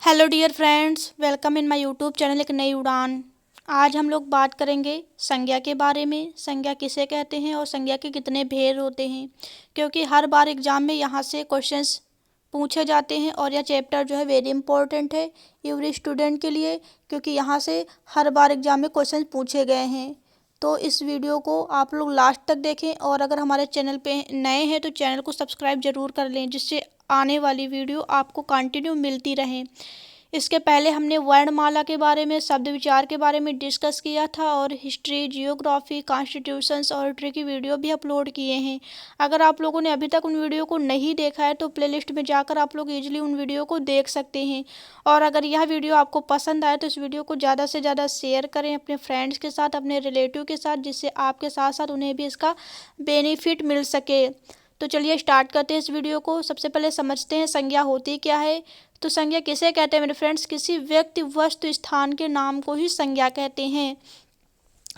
Hello dear friends, welcome in my YouTube channel एक नई उड़ान। आज हम लोग बात करेंगे संज्ञा के बारे में। संज्ञा किसे कहते हैं और संज्ञा के कितने भेद होते हैं, क्योंकि हर बार एग्जाम में यहाँ से क्वेश्चंस पूछे जाते हैं और यह चैप्टर जो है वेरी इंपॉर्टेंट है एवरी स्टूडेंट के लिए, क्योंकि यहाँ से हर बार एग्जाम में क्वेश्चन पूछे गए हैं। तो इस वीडियो को आप लोग लास्ट तक देखें और अगर हमारे चैनल पे नए हैं तो चैनल को सब्सक्राइब ज़रूर कर लें, जिससे आने वाली वीडियो आपको कंटिन्यू मिलती रहे। इसके पहले हमने वर्णमाला के बारे में, शब्द विचार के बारे में डिस्कस किया था और हिस्ट्री, जियोग्राफी, कॉन्स्टिट्यूशंस और हिस्ट्री की वीडियो भी अपलोड किए हैं। अगर आप लोगों ने अभी तक उन वीडियो को नहीं देखा है तो प्लेलिस्ट में जाकर आप लोग ईजिली उन वीडियो को देख सकते हैं। और अगर यह वीडियो आपको पसंद आए तो इस वीडियो को ज़्यादा से ज़्यादा शेयर करें अपने फ्रेंड्स के साथ, अपने रिलेटिव के साथ, जिससे आपके साथ साथ उन्हें भी इसका बेनिफिट मिल सके। तो चलिए स्टार्ट करते हैं इस वीडियो को। सबसे पहले समझते हैं संज्ञा होती क्या है। तो संज्ञा किसे कहते हैं मेरे फ्रेंड्स? किसी व्यक्ति, वस्तु, स्थान के नाम को ही संज्ञा कहते हैं।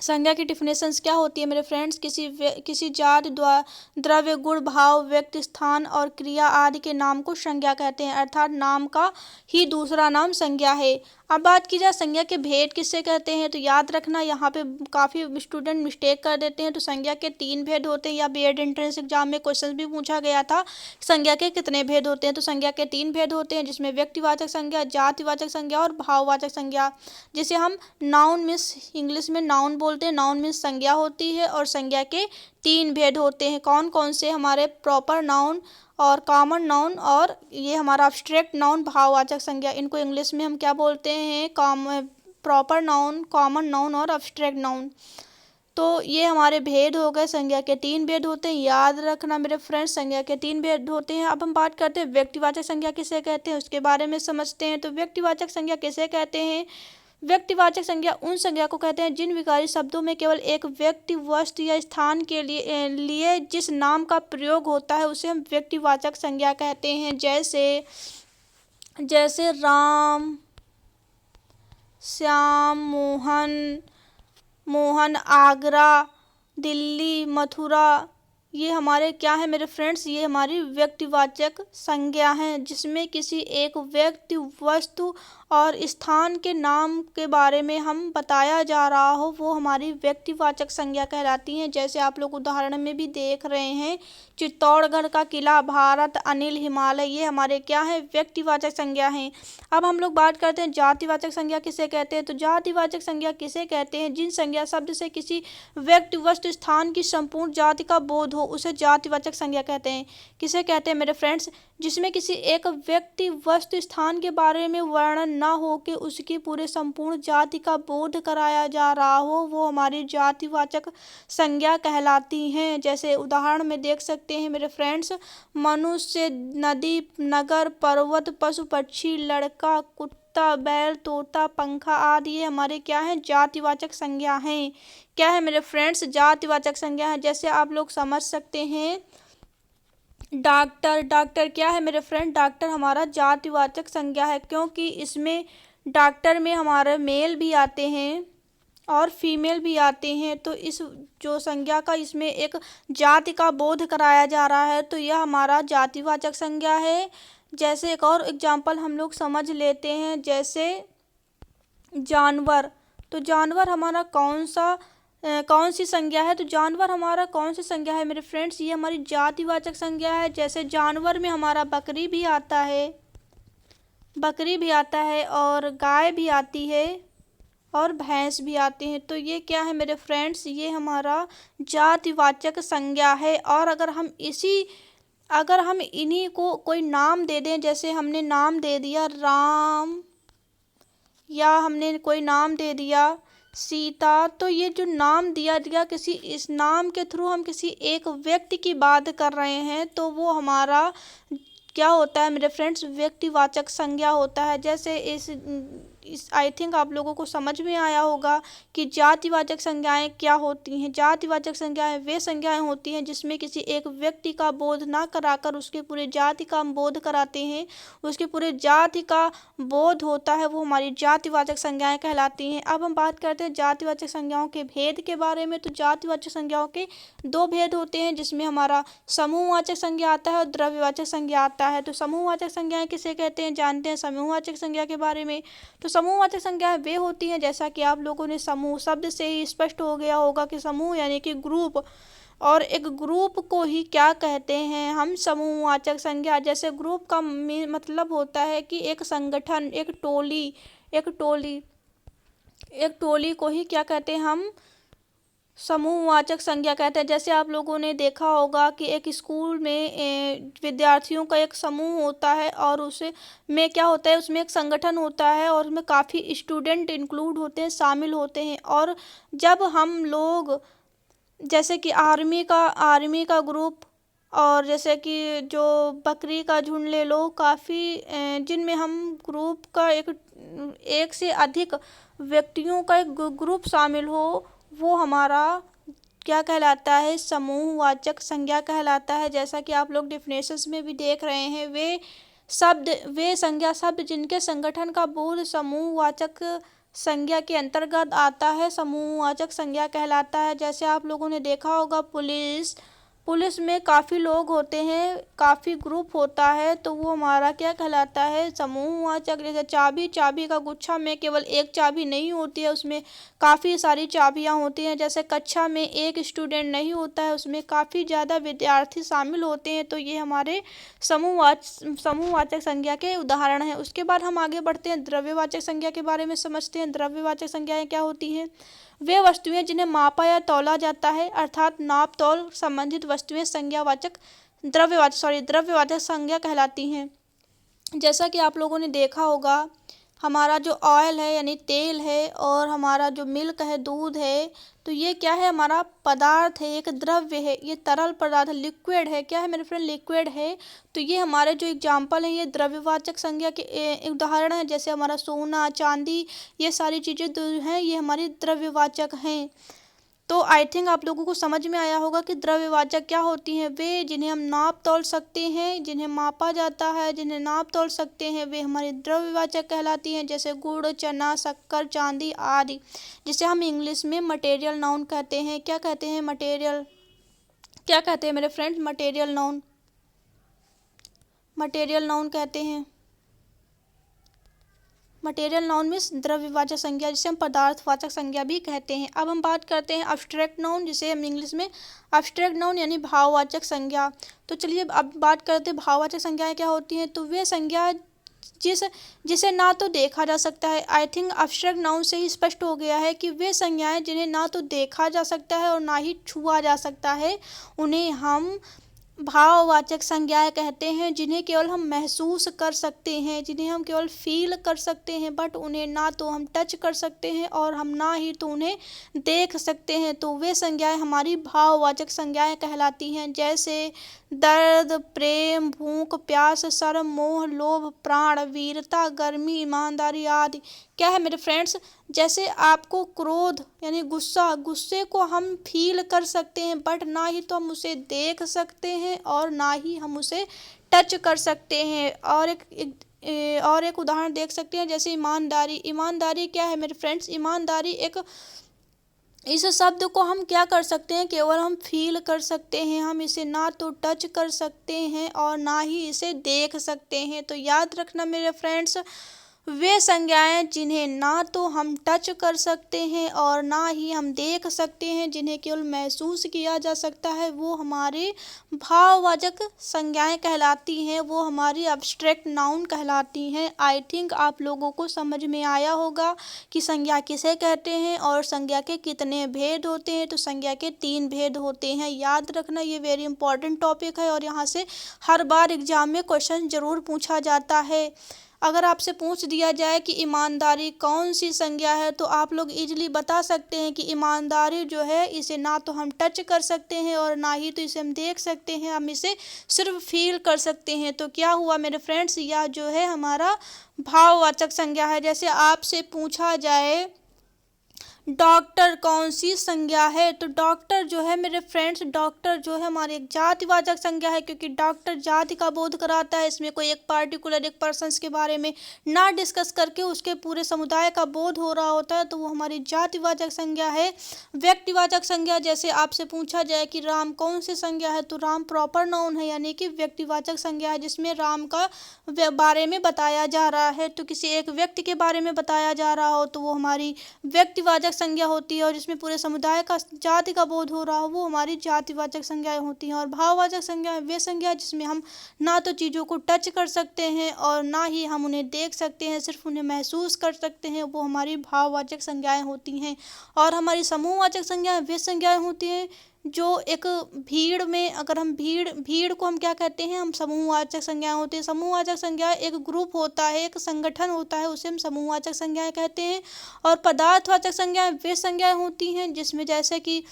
संज्ञा की डिफिनेशंस क्या होती है मेरे फ्रेंड्स? किसी जात, द्रव्य, गुण, भाव, व्यक्ति, स्थान और क्रिया आदि के नाम को संज्ञा कहते हैं, अर्थात नाम का ही दूसरा नाम संज्ञा है। अब बात की जाए संज्ञा के भेद किससे कहते हैं, तो याद रखना यहाँ पे काफ़ी स्टूडेंट मिस्टेक कर देते हैं। तो संज्ञा के 3 भेद होते हैं, या बीएड एंट्रेंस एग्जाम में क्वेश्चन भी पूछा गया था संज्ञा के कितने भेद होते हैं। तो संज्ञा के 3 भेद होते हैं, जिसमें व्यक्तिवाचक संज्ञा, जातिवाचक संज्ञा और भाववाचक संज्ञा। जिसे हम नाउन मीन्स, इंग्लिश में नाउन बोलते हैं, नाउन मीन्स संज्ञा होती है। और संज्ञा के 3 भेद होते हैं। कौन कौन से? हमारे प्रॉपर नाउन और कॉमन नाउन, और ये हमारा अब्स्ट्रैक्ट नाउन, भाववाचक संज्ञा। इनको इंग्लिश में हम क्या बोलते हैं? प्रॉपर नाउन, कॉमन नाउन और अब्स्ट्रैक्ट नाउन। तो ये हमारे भेद हो गए। संज्ञा के 3 भेद होते हैं, याद रखना मेरे फ्रेंड्स, संज्ञा के 3 भेद होते हैं। अब हम बात करते हैं व्यक्तिवाचक संज्ञा किसे कहते हैं, उसके बारे में समझते हैं। तो व्यक्तिवाचक संज्ञा किसे कहते हैं? व्यक्तिवाचक संज्ञा उन संज्ञा को कहते हैं जिन विकारी शब्दों में केवल एक व्यक्ति, वस्तु या स्थान के लिए जिस नाम का प्रयोग होता है उसे हम व्यक्तिवाचक संज्ञा कहते हैं। जैसे राम, श्याम, मोहन, आगरा, दिल्ली, मथुरा। ये हमारे क्या है मेरे फ्रेंड्स? ये हमारी व्यक्तिवाचक संज्ञा हैं, जिसमें किसी एक व्यक्ति, वस्तु और स्थान के नाम के बारे में हम बताया जा रहा हो, वो हमारी व्यक्तिवाचक संज्ञा कहलाती हैं। जैसे आप लोग उदाहरण में भी देख रहे हैं, चित्तौड़गढ़ का किला, भारत, अनिल, हिमालय, ये हमारे क्या है? व्यक्तिवाचक संज्ञा हैं। अब हम लोग बात करते हैं जातिवाचक संज्ञा किसे कहते हैं। तो जातिवाचक संज्ञा किसे कहते हैं? जिन संज्ञा शब्द से किसी व्यक्ति, वस्तु, स्थान की संपूर्ण जाति का बोध हो उसे जातिवाचक संज्ञा कहते हैं। किसे कहते हैं मेरे फ्रेंड्स? जिसमें किसी एक व्यक्ति, वस्तु, स्थान के बारे में वर्णन ना हो के उसकी पूरे संपूर्ण जाति का बोध कराया जा रहा हो, वो हमारी जातिवाचक संज्ञा कहलाती हैं। जैसे उदाहरण में देख सकते हैं मेरे फ्रेंड्स, मनुष्य, नदी, नगर, पर्वत, पशु, पक्षी, लड़का, कुत्ता, बैल, तोता, पंखा आदि ये हमारे क्या हैं? जातिवाचक संज्ञा हैं। क्या है मेरे फ्रेंड्स? जातिवाचक संज्ञा है। जैसे आप लोग समझ सकते हैं डॉक्टर क्या है मेरे फ्रेंड? डॉक्टर हमारा जातिवाचक संज्ञा है, क्योंकि इसमें डॉक्टर में हमारे मेल भी आते हैं और फीमेल भी आते हैं। तो इस जो संज्ञा का इसमें एक जाति का बोध कराया जा रहा है, तो यह हमारा जातिवाचक संज्ञा है। जैसे एक और एग्जाम्पल हम लोग समझ लेते हैं, जैसे जानवर। तो जानवर हमारा कौन सी संज्ञा है? तो जानवर हमारा कौन सी संज्ञा है मेरे फ्रेंड्स? ये हमारी जातिवाचक संज्ञा है। जैसे जानवर में हमारा बकरी भी आता है और गाय भी आती है और भैंस भी आती हैं। तो ये क्या है मेरे फ्रेंड्स? ये हमारा जातिवाचक संज्ञा है। और अगर हम इन्हीं को कोई नाम दे दें, जैसे हमने नाम दे दिया राम, या हमने कोई नाम दे दिया सीता, तो ये जो नाम दिया किसी, इस नाम के थ्रू हम किसी एक व्यक्ति की बात कर रहे हैं, तो वो हमारा क्या होता है मेरे फ्रेंड्स? व्यक्तिवाचक संज्ञा होता है। जैसे आई थिंक आप लोगों को समझ में आया होगा कि जातिवाचक संज्ञाएं क्या होती हैं। जातिवाचक संज्ञाएं वे संज्ञाएं होती हैं जिसमें किसी एक व्यक्ति का बोध ना कराकर उसके पूरे जाति का हम बोध कराते हैं, उसके पूरे जाति का बोध होता है, वो हमारी जातिवाचक संज्ञाएं कहलाती हैं। अब हम बात करते हैं जातिवाचक संज्ञाओं के भेद के बारे में। तो जातिवाचक संज्ञाओं के दो भेद होते हैं, जिसमें हमारा समूहवाचक संज्ञा आता है और द्रव्यवाचक संज्ञा आता है। तो समूहवाचक संज्ञाएं किसे कहते हैं, जानते हैं समूहवाचक संज्ञा के बारे में। तो समूहवाचक संज्ञाएं वे होती हैं, जैसा कि आप लोगों ने समूह शब्द से ही स्पष्ट हो गया होगा कि समूह यानी कि ग्रुप, और एक ग्रुप को ही क्या कहते हैं हम, समूहवाचक संज्ञा। जैसे ग्रुप का मतलब होता है कि एक संगठन, एक टोली को ही क्या कहते हैं हम, समूहवाचक संज्ञा कहते हैं। जैसे आप लोगों ने देखा होगा कि एक स्कूल में विद्यार्थियों का एक समूह होता है और उसे में क्या होता है, उसमें एक संगठन होता है और उसमें काफ़ी स्टूडेंट इंक्लूड होते हैं, शामिल होते हैं। और जब हम लोग जैसे कि आर्मी का ग्रुप, और जैसे कि जो बकरी का झुंड ले लो, काफ़ी जिनमें हम ग्रुप का एक से अधिक व्यक्तियों का एक ग्रुप शामिल हो, वो हमारा क्या कहलाता है, समूहवाचक संज्ञा कहलाता है। जैसा कि आप लोग डेफिनेशंस में भी देख रहे हैं, वे संज्ञा शब्द जिनके संगठन का बोध समूहवाचक संज्ञा के अंतर्गत आता है, समूहवाचक संज्ञा कहलाता है। जैसे आप लोगों ने देखा होगा पुलिस में काफ़ी लोग होते हैं, काफ़ी ग्रुप होता है, तो वो हमारा क्या कहलाता है, समूहवाचक। जैसे चाबी का गुच्छा में केवल एक चाबी नहीं होती है, उसमें काफ़ी सारी चाबियां होती हैं। जैसे कक्षा में एक स्टूडेंट नहीं होता है, उसमें काफ़ी ज़्यादा विद्यार्थी शामिल होते हैं। तो ये हमारे समूहवाचक संज्ञा के उदाहरण हैं। उसके बाद हम आगे बढ़ते हैं, द्रव्यवाचक संज्ञा के बारे में समझते हैं। द्रव्यवाचक संज्ञाएं क्या होती हैं, वे वस्तुएं जिन्हें मापा या तौला जाता है, अर्थात नाप तौल संबंधित वस्तुएं द्रव्यवाचक संज्ञा कहलाती हैं। जैसा कि आप लोगों ने देखा होगा, हमारा जो ऑयल है यानी तेल है, और हमारा जो मिल्क है, दूध है, तो ये क्या है, हमारा पदार्थ है, एक द्रव्य है, ये तरल पदार्थ है, लिक्विड है। क्या है मेरे फ्रेंड, लिक्विड है। तो ये हमारे जो एग्जाम्पल हैं, ये द्रव्यवाचक संज्ञा के उदाहरण हैं। जैसे हमारा सोना, चांदी, ये सारी चीज़ें जो हैं, ये हमारी द्रव्यवाचक हैं। तो आई थिंक आप लोगों को समझ में आया होगा कि द्रव्यवाचक क्या होती हैं। वे जिन्हें हम नाप तौल सकते हैं, जिन्हें मापा जाता है, जिन्हें नाप तौल सकते हैं, वे हमारी द्रव्यवाचक कहलाती हैं। जैसे गुड़, चना, शक्कर, चांदी आदि, जिसे हम इंग्लिश में मटेरियल नाउन कहते हैं। क्या कहते हैं, मटेरियल। क्या कहते हैं मेरे फ्रेंड्स, मटेरियल नाउन कहते हैं। मटेरियल नाउन मीन्स द्रव्यवाचक संज्ञा, जिसे हम पदार्थवाचक संज्ञा भी कहते हैं। अब हम बात करते हैं अब्स्ट्रैक्ट नाउन, जिसे हम इंग्लिश में अब्स्ट्रैक्ट नाउन यानी भाववाचक संज्ञा। तो चलिए अब बात करते हैं भाववाचक संज्ञाएं क्या होती हैं। तो वे संज्ञा जिसे ना तो देखा जा सकता है। आई थिंक अब्स्ट्रैक्ट नाउन से ही स्पष्ट हो गया है कि वे संज्ञाएं जिन्हें ना तो देखा जा सकता है और ना ही छुआ जा सकता है, उन्हें हम भाववाचक संज्ञाएं कहते हैं। जिन्हें केवल हम महसूस कर सकते हैं, जिन्हें हम केवल फील कर सकते हैं, बट उन्हें ना तो हम टच कर सकते हैं और हम ना ही तो उन्हें देख सकते हैं। तो वे संज्ञाएं हमारी भाववाचक संज्ञाएं कहलाती हैं। जैसे दर्द, प्रेम, भूख, प्यास, शर्म, मोह, लोभ, प्राण, वीरता, गर्मी, ईमानदारी आदि। क्या है मेरे फ्रेंड्स, जैसे आपको क्रोध यानी गुस्से को हम फील कर सकते हैं, बट ना ही तो हम उसे देख सकते हैं और ना ही हम उसे टच कर सकते हैं। और एक उदाहरण देख सकते हैं, जैसे ईमानदारी क्या है मेरे फ्रेंड्स, ईमानदारी इस शब्द को हम क्या कर सकते हैं, केवल हम फील कर सकते हैं। हम इसे ना तो टच कर सकते हैं और ना ही इसे देख सकते हैं। तो याद रखना मेरे फ्रेंड्स, वे संज्ञाएं जिन्हें ना तो हम टच कर सकते हैं और ना ही हम देख सकते हैं, जिन्हें केवल महसूस किया जा सकता है, वो हमारे भाववाचक संज्ञाएं कहलाती हैं, वो हमारी अब्स्ट्रैक्ट नाउन कहलाती हैं। आई थिंक आप लोगों को समझ में आया होगा कि संज्ञा किसे कहते हैं और संज्ञा के कितने भेद होते हैं। तो संज्ञा के 3 भेद होते हैं। याद रखना, ये वेरी इंपॉर्टेंट टॉपिक है और यहाँ से हर बार एग्जाम में क्वेश्चन जरूर पूछा जाता है। अगर आपसे पूछ दिया जाए कि ईमानदारी कौन सी संज्ञा है, तो आप लोग इजीली बता सकते हैं कि ईमानदारी जो है इसे ना तो हम टच कर सकते हैं और ना ही तो इसे हम देख सकते हैं, हम इसे सिर्फ फील कर सकते हैं। तो क्या हुआ मेरे फ्रेंड्स, यह जो है हमारा भाववाचक संज्ञा है। जैसे आपसे पूछा जाए डॉक्टर कौन सी संज्ञा है, तो डॉक्टर जो है मेरे फ्रेंड्स, डॉक्टर जो है हमारी एक जातिवाचक संज्ञा है, क्योंकि डॉक्टर जाति का बोध कराता है। इसमें कोई एक पार्टिकुलर एक पर्सन्स के बारे में ना डिस्कस करके उसके पूरे समुदाय का बोध हो रहा होता है, तो वो हमारी जातिवाचक संज्ञा है। व्यक्तिवाचक संज्ञा, जैसे आपसे पूछा जाए कि राम कौन सी संज्ञा है, तो राम प्रॉपर नाउन है, यानी कि व्यक्तिवाचक संज्ञा है, जिसमें राम का बारे में बताया जा रहा है। तो किसी एक व्यक्ति के बारे में बताया जा रहा हो तो वो हमारी व्यक्तिवाचक संज्ञा होती है, और जिसमें पूरे समुदाय का जाति का बोध हो रहा हो वो हमारी जातिवाचक संज्ञाएं होती हैं। और भाववाचक संज्ञा वे संज्ञा जिसमें हम ना तो चीज़ों को टच कर सकते हैं और ना ही हम उन्हें देख सकते हैं, सिर्फ उन्हें महसूस कर सकते हैं, वो हमारी भाववाचक संज्ञाएं होती हैं। और हमारी समूहवाचक संज्ञाएं वे संज्ञाएं होती हैं जो एक भीड़ में, अगर हम भीड़ को हम क्या कहते हैं, हम समूहवाचक संज्ञाएं होती है। समूहवाचक संज्ञा एक ग्रुप होता है, एक संगठन होता है, उसे हम समूहवाचक संज्ञाएं कहते हैं। और पदार्थवाचक संज्ञाएं वे संज्ञाएं होती हैं जिसमें जैसे कि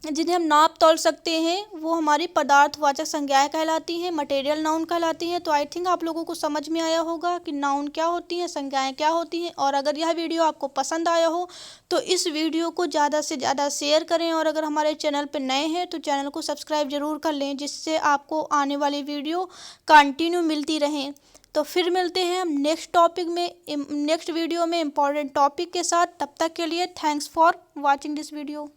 जिन्हें हम नाप तौल सकते हैं, वो हमारी पदार्थवाचक संज्ञाएं कहलाती हैं, मटेरियल नाउन कहलाती हैं। तो आई थिंक आप लोगों को समझ में आया होगा कि नाउन क्या होती हैं, संज्ञाएं क्या होती हैं। और अगर यह वीडियो आपको पसंद आया हो तो इस वीडियो को ज़्यादा से ज़्यादा शेयर करें, और अगर हमारे चैनल पर नए हैं तो चैनल को सब्सक्राइब जरूर कर लें, जिससे आपको आने वाली वीडियो कंटिन्यू मिलती रहें। तो फिर मिलते हैं हम नेक्स्ट वीडियो में इम्पॉर्टेंट टॉपिक के साथ। तब तक के लिए thanks for watching this video.